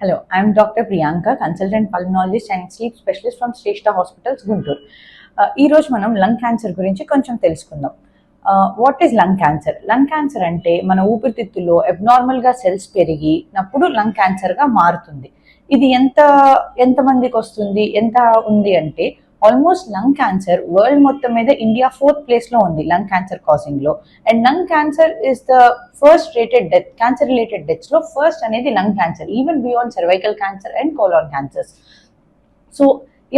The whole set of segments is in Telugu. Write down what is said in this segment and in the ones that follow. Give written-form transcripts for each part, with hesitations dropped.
Hello, I am Dr. Priyanka, consultant pulmonologist and sleep specialist from Shrestha Hospitals, Guntur. ఈ రోజు మనం లంగ్ క్యాన్సర్ గురించి కొంచెం తెలుసుకుందాం. What is lung cancer? Lung cancer అంటే మన ఊపిరితిత్తుల్లో అబ్నార్మల్గా సెల్స్ పెరిగినప్పుడు లంగ్ క్యాన్సర్గా మారుతుంది. ఇది ఎంతమందికి వస్తుంది, ఎంత ఉంది అంటే ఆల్మోస్ట్ లంగ్ క్యాన్సర్ వరల్డ్ మొత్తం మీద ఇండియా 4th ప్లేస్లో ఉంది లంగ్ క్యాన్సర్ కాజింగ్లో. And lung cancer is the first rated death, cancer related డెత్స్లో ఫస్ట్ అనేది lung cancer, even beyond cervical cancer and colon cancers. So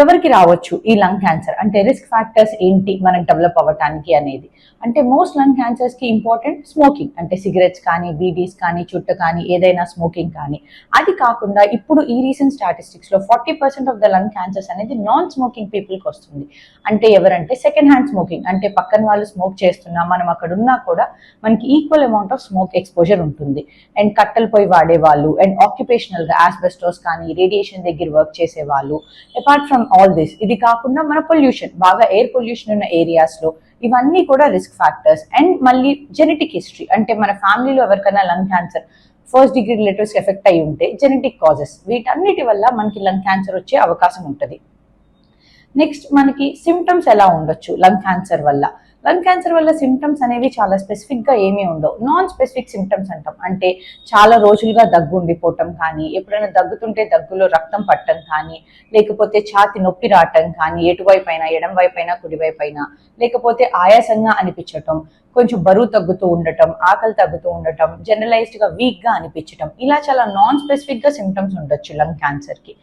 ఎవరికి రావచ్చు ఈ లంగ్ క్యాన్సర్ అంటే రిస్క్ ఫ్యాక్టర్స్ ఏంటి మనకు డెవలప్ అవ్వటానికి అనేది అంటే మోస్ట్ లంగ్ క్యాన్సర్స్కి ఇంపార్టెంట్ స్మోకింగ్, అంటే సిగరెట్స్ కానీ బీడీస్ కానీ చుట్ట కానీ ఏదైనా స్మోకింగ్ కానీ. అది కాకుండా ఇప్పుడు ఈ రీసెంట్ స్టాటిస్టిక్స్లో 40% ఆఫ్ ద లంగ్ క్యాన్సర్స్ అనేది నాన్ స్మోకింగ్ పీపుల్కి వస్తుంది. అంటే ఎవరంటే సెకండ్ హ్యాండ్ స్మోకింగ్, అంటే పక్కన వాళ్ళు స్మోక్ చేస్తున్నా మనం అక్కడ ఉన్నా కూడా మనకి equal amount of smoke exposure ఉంటుంది. అండ్ కట్టెలు పోయి వాడేవాళ్ళు, అండ్ ఆక్యుపేషనల్గా ఆస్బెస్టోస్ కానీ రేడియేషన్ దగ్గర వర్క్ చేసేవాళ్ళు. అపార్ట్ ఫ్రమ్ ఆల్ దిస్, ఇది కాకుండా మన పొల్యూషన్, బాగా ఎయిర్ పొల్యూషన్ ఉన్న ఏరియాస్లో, ఇవన్నీ కూడా రిస్క్ ఫ్యాక్టర్స్. అండ్ మళ్ళీ జెనెటిక్ హిస్టరీ, అంటే మన ఫ్యామిలీలో ఎవరికైనా లంగ్ క్యాన్సర్ ఫస్ట్ డిగ్రీ రిలేటివ్స్కి ఎఫెక్ట్ అయి ఉంటే జెనెటిక్ కాజెస్, వీటన్నిటి వల్ల మనకి లంగ్ క్యాన్సర్ వచ్చే అవకాశం ఉంటుంది. నెక్స్ట్ మనకి సిమ్టమ్స్ ఎలా ఉండొచ్చు లంగ్ క్యాన్సర్ వల్ల? లంగ్ క్యాన్సర్ వల్ల సిమ్టమ్స్ అనేవి చాలా స్పెసిఫిక్గా ఏమీ ఉండవు. నాన్ స్పెసిఫిక్ సిమ్టమ్స్ అంటాం, అంటే చాలా రోజులుగా దగ్గు ఉండిపోవటం కానీ, ఎప్పుడైనా దగ్గుతుంటే దగ్గులో రక్తం పట్టడం కానీ, లేకపోతే ఛాతి నొప్పి రావటం కానీ, ఎటువైపు అయినా ఎడం వైపు అయినా కుడివైపు అయినా, లేకపోతే ఆయాసంగా అనిపించటం, కొంచెం బరువు తగ్గుతూ ఉండటం, ఆకలి తగ్గుతూ ఉండటం, జనరలైజ్డ్గా వీక్గా అనిపించటం, ఇలా చాలా నాన్ స్పెసిఫిక్గా సిమ్టమ్స్ ఉండొచ్చు లంగ్ క్యాన్సర్కి.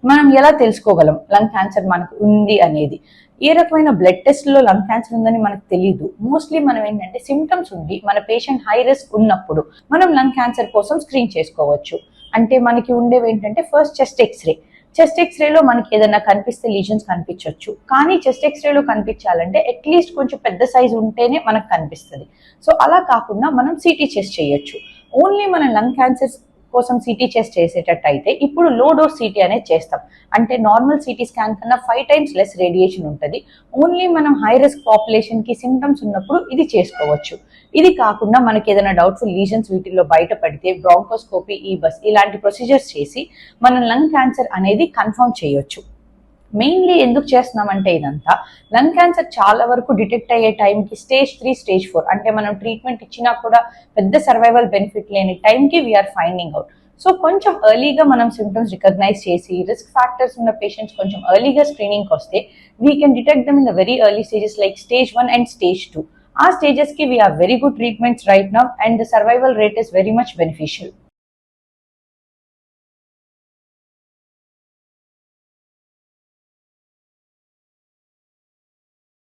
మనం ఎలా తెలుసుకోగలం లంగ్ క్యాన్సర్ మనకు ఉంది అనేది? ఏ రకమైన బ్లడ్ టెస్ట్లో లంగ్ క్యాన్సర్ ఉందని మనకు తెలియదు. మోస్ట్లీ మనం ఏంటంటే సిమ్టమ్స్ ఉండి మన పేషెంట్ హై రిస్క్ ఉన్నప్పుడు మనం లంగ్ క్యాన్సర్ కోసం స్క్రీన్ చేసుకోవచ్చు. అంటే మనకి ఉండేవి ఏంటంటే ఫస్ట్ చెస్ట్ ఎక్స్రే. చెస్ట్ ఎక్స్రేలో మనకి ఏదైనా కనిపిస్తే లీజన్స్ కనిపించవచ్చు, కానీ చెస్ట్ ఎక్స్రేలో కనిపించాలంటే అట్లీస్ట్ కొంచెం పెద్ద సైజు ఉంటేనే మనకు కనిపిస్తుంది. సో అలా కాకుండా మనం సిటీ చెస్ట్ చేయొచ్చు. ఓన్లీ మనం లంగ్ క్యాన్సర్ కోసం సిటీ చెస్ట్ చేసేటట్టు అయితే ఇప్పుడు లో డోస్ సిటీ అనేది చేస్తాం. అంటే నార్మల్ సిటీ స్కాన్ కన్నా 5 times లెస్ రేడియేషన్ ఉంటుంది. ఓన్లీ మనం హై రిస్క్ పాపులేషన్కి సిమ్టమ్స్ ఉన్నప్పుడు ఇది చేసుకోవచ్చు. ఇది కాకుండా మనకి ఏదైనా డౌట్ఫుల్ లీజన్స్ వీటిల్లో బయటపడితే బ్రాంకోస్కోపీ, ఈబస్ ఇలాంటి ప్రొసీజర్స్ చేసి మనం లంగ్ క్యాన్సర్ అనేది కన్ఫర్మ్ చేయొచ్చు. మెయిన్లీ ఎందుకు చేస్తున్నామంటే ఇదంతా లంగ్ క్యాన్సర్ చాలా వరకు డిటెక్ట్ అయ్యే టైంకి స్టేజ్ 3, స్టేజ్ 4, అంటే మనం ట్రీట్మెంట్ ఇచ్చినా కూడా పెద్ద సర్వైవల్ బెనిఫిట్ లేని టైంకి వీఆర్ ఫైండింగ్ అవుట్. సో కొంచెం ఎర్లీగా మనం సిమ్టమ్స్ రికగ్నైజ్ చేసి రిస్క్ ఫ్యాక్టర్స్ ఉన్న పేషెంట్స్ కొంచెం ఎర్లీగా స్క్రీనింగ్కి వస్తే we can detect them in the very early stages like stage 1 and stage 2. ఆ స్టేజెస్కి we are very good treatments right now and the survival rate is very much beneficial.